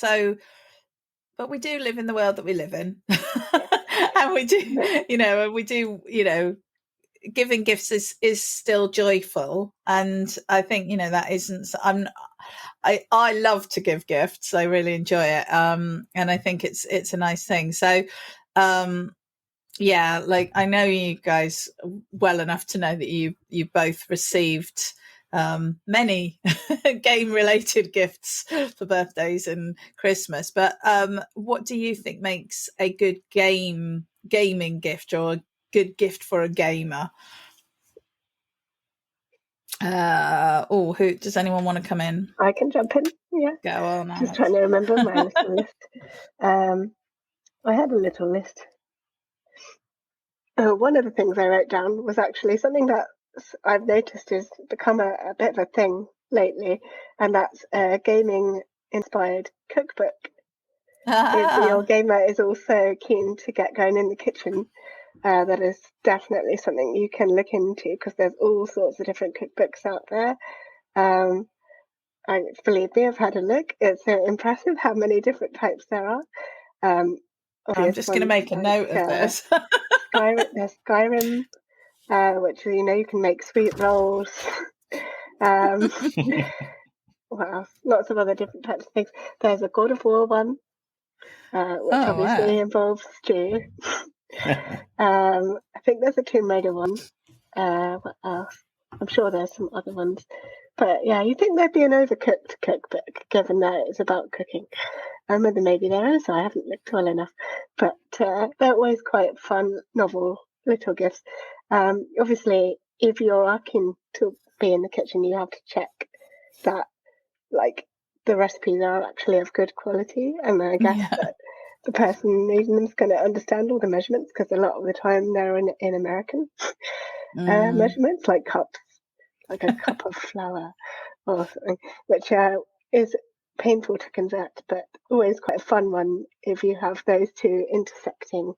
So, but we do live in the world that we live in. And we do, giving gifts is still joyful. And I think, that isn't, I love to give gifts. I really enjoy it. And I think it's a nice thing. So, yeah, like I know you guys well enough to know that you both received many game related gifts for birthdays and Christmas. But what do you think makes a good gaming gift, or a good gift for a gamer? Who does anyone want to come in? I can jump in. Yeah, go on. Just trying to remember my little list. I had a little list. One of the things I wrote down was actually something that I've noticed has become a bit of a thing lately, and that's a gaming-inspired cookbook. If your gamer is also keen to get going in the kitchen, that is definitely something you can look into, because there's all sorts of different cookbooks out there. Believe me, I've had a look. It's impressive how many different types there are. I'm just going to make a note of this. There's Skyrim, which you can make sweet rolls. What else? Lots of other different types of things. There's a God of War one, which obviously involves stew. I think there's a Tomb Raider one. What else? I'm sure there's some other ones. But yeah, you think there'd be an overcooked cookbook, given that it's about cooking. Maybe there is, I haven't looked well enough. But they're always quite fun, novel little gifts. Obviously, if you're keen to be in the kitchen, you have to check that, like, the recipes are actually of good quality. And I guess that the person reading them is going to understand all the measurements, because a lot of the time they're in American measurements, like cups, like a cup of flour or something, which is painful to convert, but always quite a fun one if you have those two intersecting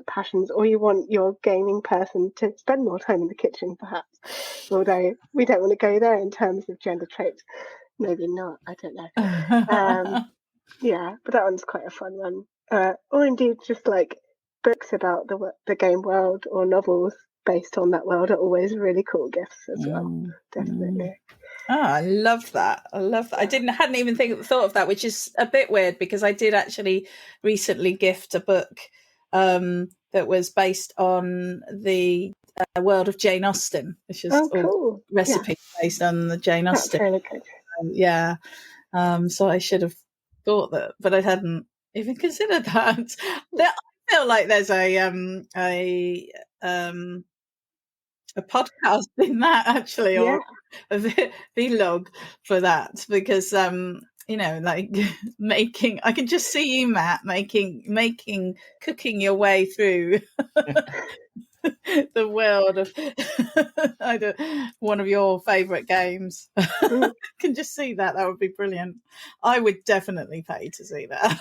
passions, or you want your gaming person to spend more time in the kitchen, perhaps. Although we don't want to go there in terms of gender traits. Maybe not, I don't know. Yeah, but that one's quite a fun one. Or indeed just like books about the game world, or novels based on that world, are always really cool gifts as well. Definitely. I love that. I hadn't even thought of that, which is a bit weird, because I did actually recently gift a book that was based on the world of Jane Austen, which is cool. Recipes based on the Jane Austen. That's really good. So I should have thought that, but I hadn't even considered that. I feel like there's a podcast in that, actually, or a vlog for that, because like making, I can just see you, Matt, cooking your way through the world of one of your favorite games. I can just see that would be brilliant. I would definitely pay to see that.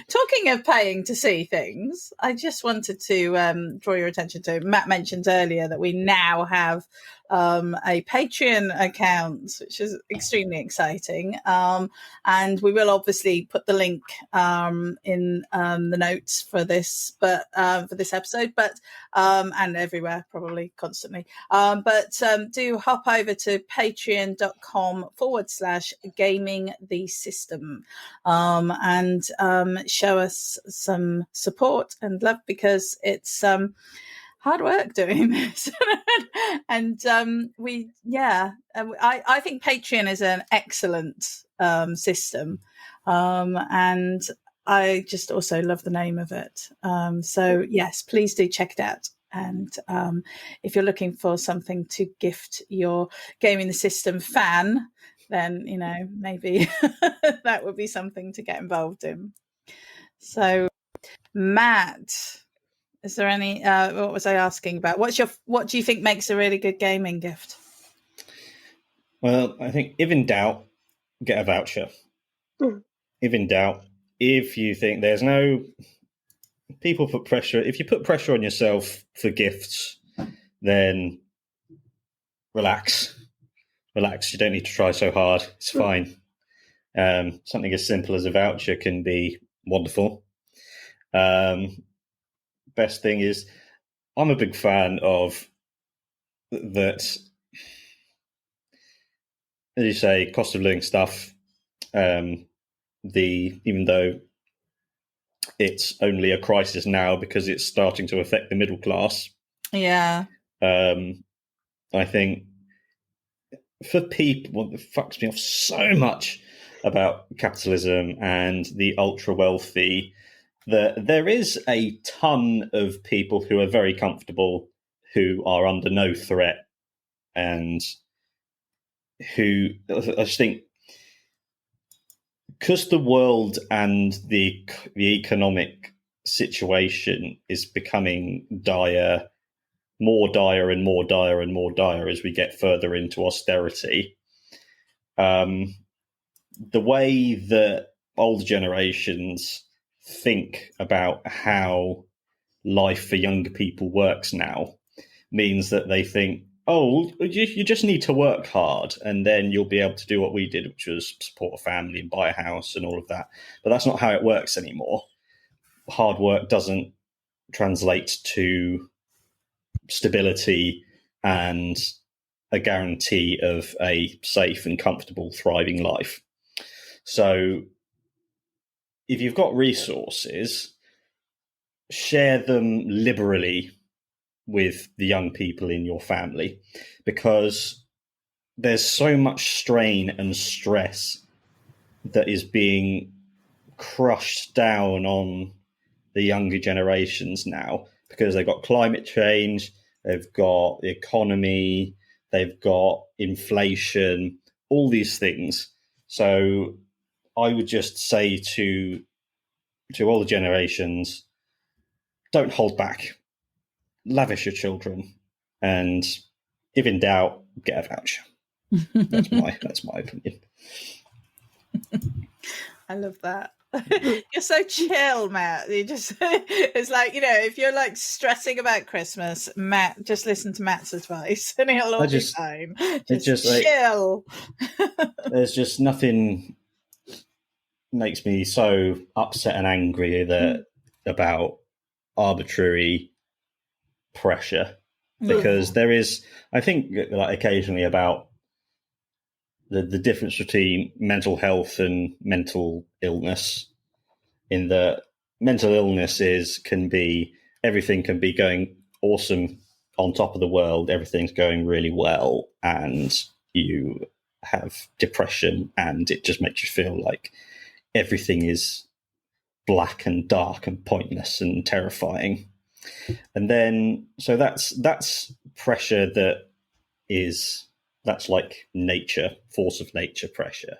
Talking of paying to see things, I just wanted to draw your attention to, Matt mentioned earlier that we now have a Patreon account, which is extremely exciting. And we will obviously put the link in the notes for this, but for this episode, but and everywhere, probably constantly. But do hop over to patreon.com/gaming the system and show us some support and love, because it's hard work doing this. And I think Patreon is an excellent system, and I just also love the name of it. So yes, please do check it out. And if you're looking for something to gift your Gaming the System fan, then maybe that would be something to get involved in. So Matt, is there any what was I asking about? What do you think makes a really good gaming gift? Well, I think if in doubt, get a voucher. If in doubt, if you think there's no, people put pressure, if you put pressure on yourself for gifts, then relax. You don't need to try so hard. It's fine. Something as simple as a voucher can be wonderful. Best thing is, I'm a big fan of that, as you say, cost of living stuff. Even though it's only a crisis now because it's starting to affect the middle class. Yeah. I think for people, what fucks me off so much about capitalism and the ultra wealthy, that there is a ton of people who are very comfortable, who are under no threat, and who, I just think, because the world and the economic situation is becoming dire, more dire and more dire and more dire as we get further into austerity. The way that older generations think about how life for younger people works now means that they think, oh, you just need to work hard and then you'll be able to do what we did, which was support a family and buy a house and all of that. But that's not how it works anymore. Hard work doesn't translate to stability and a guarantee of a safe and comfortable, thriving life. So if you've got resources, share them liberally with the young people in your family, because there's so much strain and stress that is being crushed down on the younger generations now, because they've got climate change, they've got the economy, they've got inflation, all these things. So I would just say to all the generations, don't hold back, lavish your children, and if in doubt, get a voucher. That's my opinion. I love that. You're so chill, Matt. You just it's like, if you're like stressing about Christmas, Matt, just listen to Matt's advice and it'll all be fine. Just chill. There's just nothing makes me so upset and angry about arbitrary pressure, because there is, I think, like occasionally about the difference between mental health and mental illness, in that mental illness everything can be going awesome on top of the world, everything's going really well, and you have depression and it just makes you feel like everything is black and dark and pointless and terrifying. And then, so that's pressure that's like nature, force of nature pressure.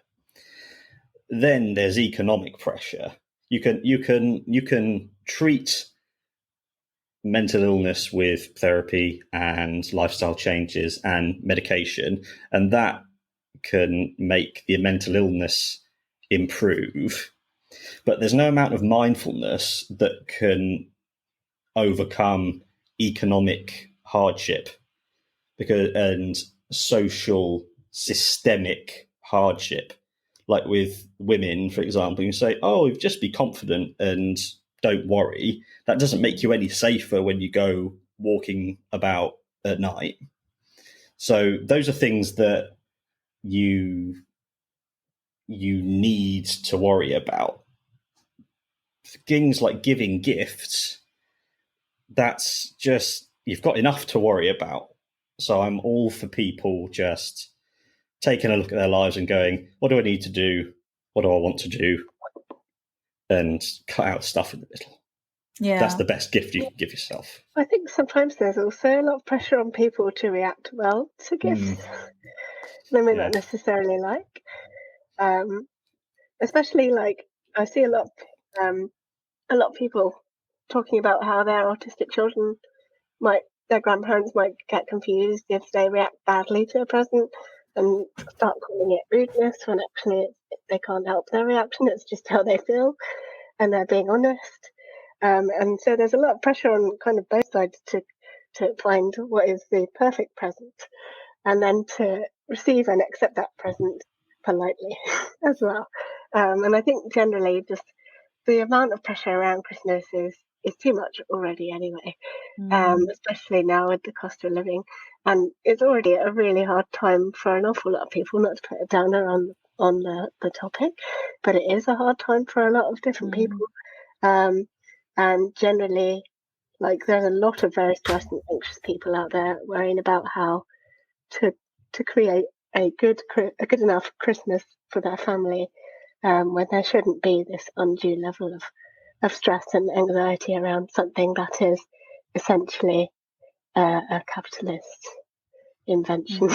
Then there's economic pressure. You can treat mental illness with therapy and lifestyle changes and medication, and that can make the mental illness improve. But there's no amount of mindfulness that can overcome economic hardship and social systemic hardship. Like with women, for example, you say, oh, just be confident and don't worry. That doesn't make you any safer when you go walking about at night. So those are things that you need to worry about. Things like giving gifts, that's just, you've got enough to worry about. So I'm all for people just taking a look at their lives and going, what do I need to do? What do I want to do? And cut out stuff in the middle. Yeah. That's the best gift you can give yourself. I think sometimes there's also a lot of pressure on people to react well to gifts. They may not necessarily like. Especially like I see a lot of people talking about how their autistic children their grandparents might get confused if they react badly to a present and start calling it rudeness, when actually they can't help their reaction. It's just how they feel, and they're being honest. And so there's a lot of pressure on kind of both sides to find what is the perfect present, and then to receive and accept that present politely as well. And I think generally just the amount of pressure around Christmas is too much already anyway, especially now with the cost of living. And it's already a really hard time for an awful lot of people, not to put a downer on the topic, but it is a hard time for a lot of different people. And generally, like, there's a lot of very stressed and anxious people out there worrying about how to create a good enough Christmas for their family, when there shouldn't be this undue level of stress and anxiety around something that is essentially a capitalist invention.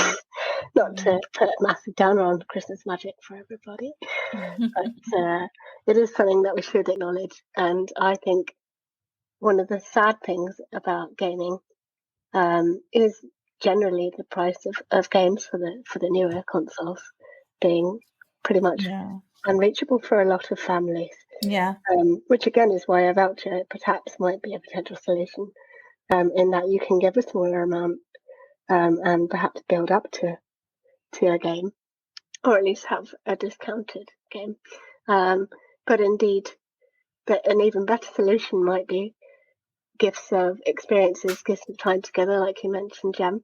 Not to put a massive downer on Christmas magic for everybody, but it is something that we should acknowledge. And I think one of the sad things about gaming is generally the price of games for the newer consoles being pretty much unreachable for a lot of families. Yeah. Which again is why a voucher perhaps might be a potential solution, in that you can give a smaller amount, and perhaps build up to a game, or at least have a discounted game. But indeed, an even better solution might be gifts of experiences, gifts of time together, like you mentioned, Jem.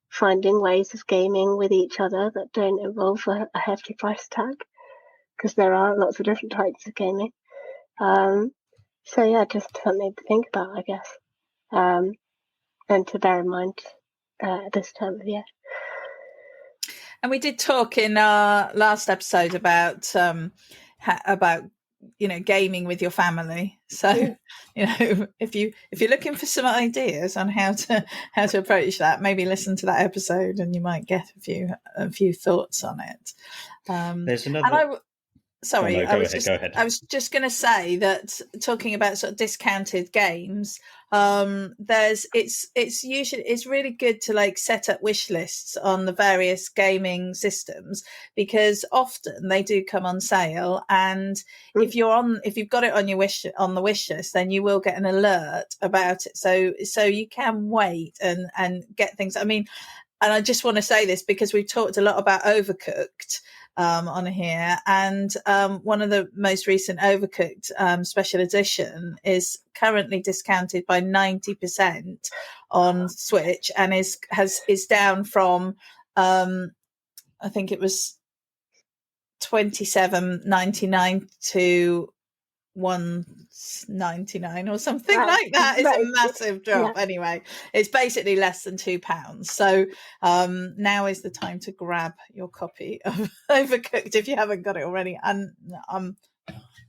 Finding ways of gaming with each other that don't involve a hefty price tag, because there are lots of different types of gaming. So yeah, just something to think about, I guess, and to bear in mind this time of year. And we did talk in our last episode about gaming with your family. So if you're looking for some ideas on how to approach that, maybe listen to that episode and you might get a few thoughts on it. There's another. Sorry, go ahead. I was just going to say that, talking about sort of discounted games, it's really good to like set up wish lists on the various gaming systems, because often they do come on sale, and if you've got it on the wish list, then you will get an alert about it. So you can wait and get things. I mean, and I just want to say this because we've talked a lot about Overcooked on here, and one of the most recent Overcooked special edition is currently discounted by 90% on Switch, and is down from I think it was $27.99 to $1.99 or something like that. It's a massive drop. Anyway, it's basically less than £2. So now is the time to grab your copy of Overcooked if you haven't got it already. And I'm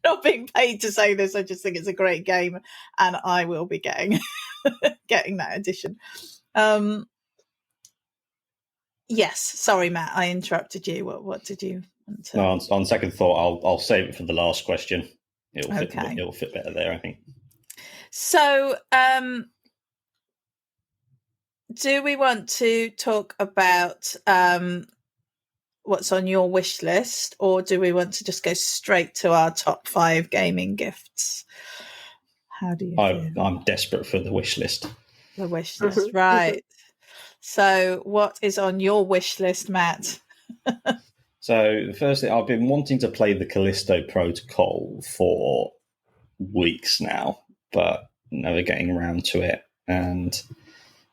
not being paid to say this, I just think it's a great game, and I will be getting that edition. Yes, sorry, Matt, I interrupted you. What did you want to... No, on second thought, I'll save it for the last question. It'll fit better there, I think. So, do we want to talk about what's on your wish list, or do we want to just go straight to our top 5 gaming gifts? How do you feel? I'm desperate for the wish list. The wish list, right. So what is on your wish list, Matt? So, firstly, I've been wanting to play the Callisto Protocol for weeks now, but never getting around to it, and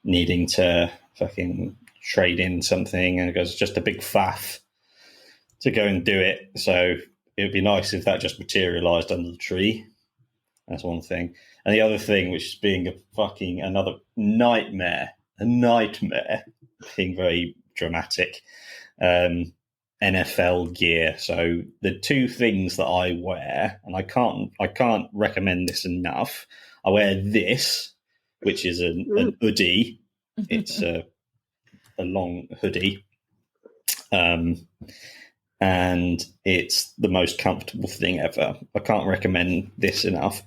needing to fucking trade in something, and it goes just a big faff to go and do it. So it would be nice if that just materialized under the tree. That's one thing. And the other thing, which is being another nightmare, being very dramatic, NFL gear. So the two things that I wear, and I can't recommend this enough. I wear this, which is an hoodie. It's a long hoodie, and it's the most comfortable thing ever. I can't recommend this enough.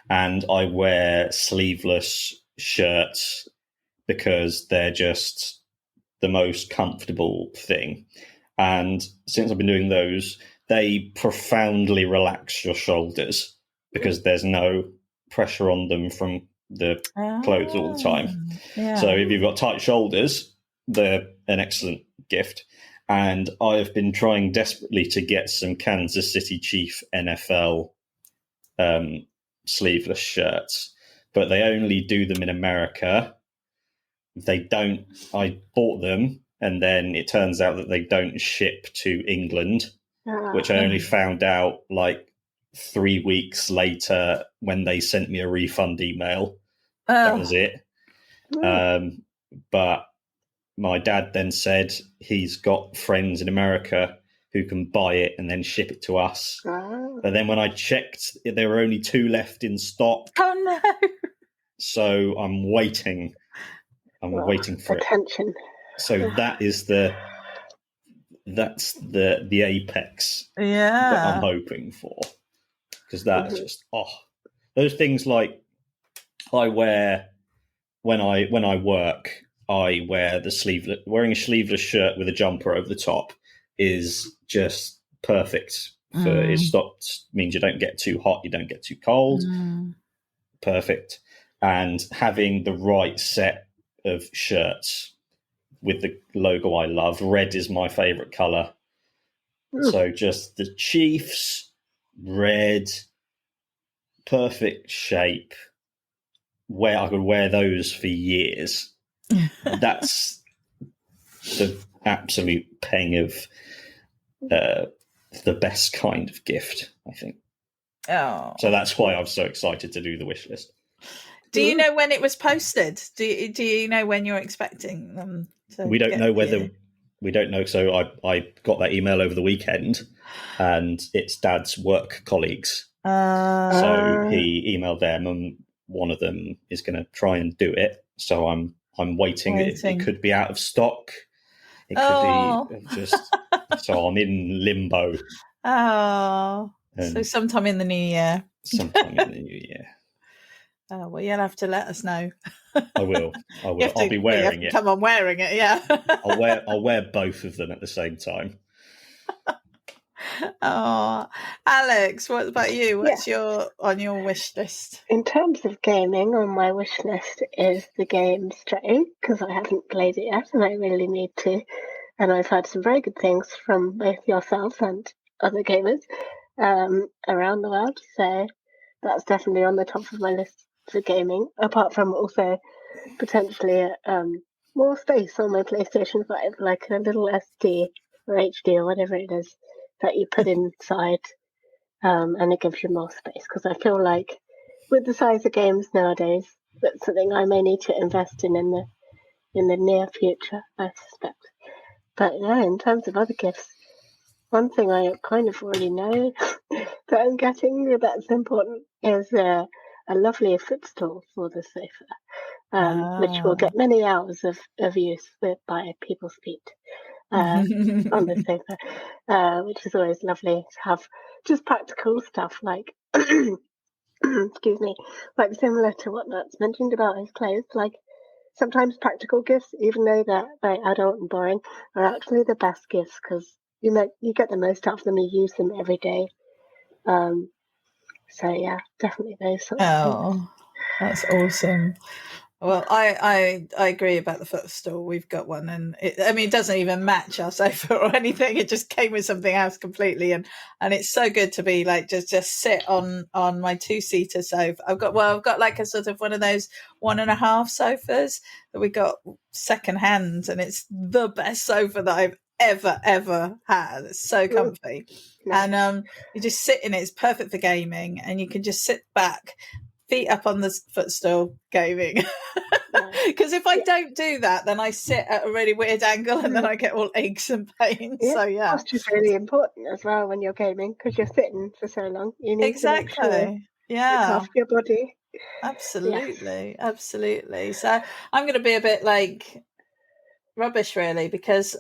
And I wear sleeveless shirts because they're just the most comfortable thing. And since I've been doing those, they profoundly relax your shoulders because there's no pressure on them from the clothes all the time. Yeah. So if you've got tight shoulders, they're an excellent gift. And I have been trying desperately to get some Kansas City Chief NFL sleeveless shirts, but they only do them in America. They don't. I bought them, and then it turns out that they don't ship to England, which I only found out like 3 weeks later when they sent me a refund email. That was it. But my dad then said he's got friends in America who can buy it and then ship it to us. But then when I checked, there were only 2 left in stock. Oh no! So I'm waiting. I'm waiting for attention. It. So that's the apex that I'm hoping for, because that's just those things like I wear when I work. I wear wearing a sleeveless shirt with a jumper over the top is just perfect. It means you don't get too hot, you don't get too cold. Perfect. And having the right set of shirts with the logo I love. Red is my favorite color. So just the Chiefs, red, perfect shape. Where I could wear those for years. That's the absolute peng of the best kind of gift, I think. Oh, so that's why I'm so excited to do the wish list. Do you know when it was posted? Do you know when you're expecting them to? We don't know whether. We don't know. So I got that email over the weekend, and it's Dad's work colleagues. So he emailed them, and one of them is going to try and do it. So I'm waiting. It could be out of stock. It could be just. So I'm in limbo. So sometime in the new year. Sometime in the new year. Oh, well, you'll have to let us know. I will. I'll be wearing it. Come on, wearing it, yeah. I'll wear both of them at the same time. Oh, Alex, what about you? What's on your wish list? In terms of gaming, on my wish list is the game Stray, because I haven't played it yet and I really need to. And I've heard some very good things from both yourself and other gamers around the world. So that's definitely on the top of my list for gaming, apart from also potentially more space on my PlayStation 5, like a little SD or HD or whatever it is that you put inside, and it gives you more space. Because I feel like with the size of games nowadays, that's something I may need to invest in the near future, I suspect. But yeah, in terms of other gifts, one thing I kind of already know that I'm getting that's important is a lovely footstool for the sofa, which will get many hours of use by people's feet on the sofa, which is always lovely to have. Just practical stuff like, excuse me, like similar to what Matt's mentioned about his clothes, like sometimes practical gifts, even though they're very adult and boring, are actually the best gifts because you get the most out of them, you use them every day. So yeah, definitely those sorts of things. That's awesome. Well, I agree about the footstool. We've got one, and it doesn't even match our sofa or anything. It just came with something else completely, and it's so good to be like just sit on my 2-seater sofa. I've got like a sort of one of those 1.5 sofas that we got second hand, and it's the best sofa that I've ever had. It's so comfy. Nice. And you just sit in it. It's perfect for gaming, and you can just sit back, feet up on the footstool, gaming. Because if I don't do that, then I sit at a really weird angle, and then I get all aches and pains. Yeah, so yeah, posture's really important as well when you're gaming because you're sitting for so long. You need to make sure you look after your body. Absolutely, absolutely. So I'm going to be a bit like rubbish, really, because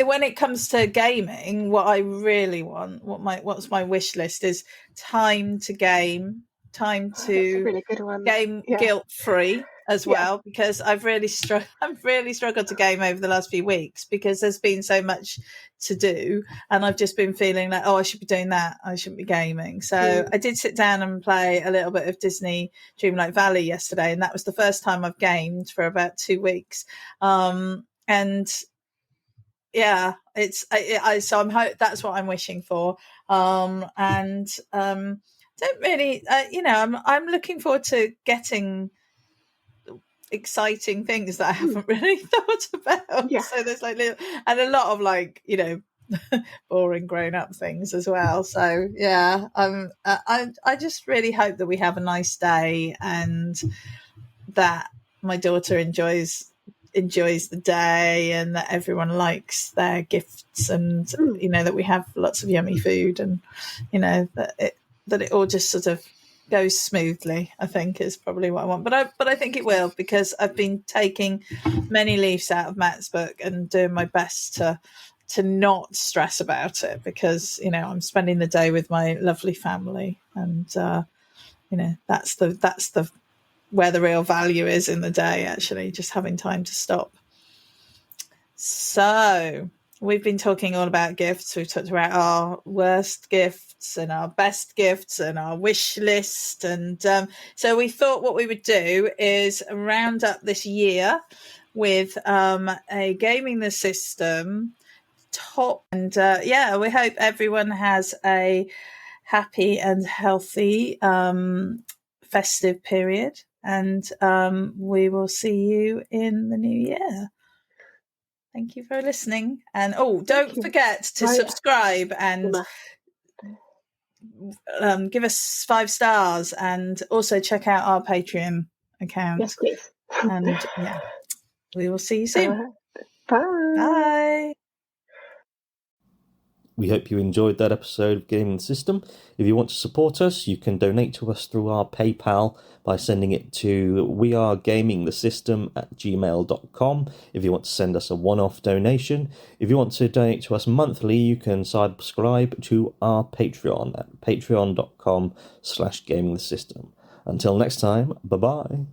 when it comes to gaming, what I really want, what's my wish list is time to game, time to really good one. Game guilt-free as well, because I've really struggled to game over the last few weeks because there's been so much to do, and I've just been feeling like, I should be doing that, I shouldn't be gaming. So I did sit down and play a little bit of Disney Dreamlight Valley yesterday, and that was the first time I've gamed for about 2 weeks, and yeah, it's so that's what I'm wishing for. And don't really, I'm looking forward to getting exciting things that I haven't really thought about. Yeah. So there's and a lot of boring grown up things as well. So yeah, I just really hope that we have a nice day and that my daughter enjoys the day and that everyone likes their gifts and that we have lots of yummy food and that it all just sort of goes smoothly, I think, is probably what I want. But I think it will, because I've been taking many leaves out of Matt's book and doing my best to not stress about it, because I'm spending the day with my lovely family, and that's the where the real value is in the day, actually, just having time to stop. So we've been talking all about gifts. We've talked about our worst gifts and our best gifts and our wish list. And so we thought what we would do is round up this year with a Gaming the System top. And we hope everyone has a happy and healthy festive period. And we will see you in the new year. Thank you for listening. And don't forget to subscribe and give us 5 stars, and also check out our Patreon account. Yes, please. And we will see you soon. Bye. Bye. We hope you enjoyed that episode of Gaming the System. If you want to support us, you can donate to us through our PayPal by sending it to wearegamingthesystem@gmail.com if you want to send us a one-off donation. If you want to donate to us monthly, you can subscribe to our Patreon at patreon.com/gamingthesystem. Until next time, bye-bye.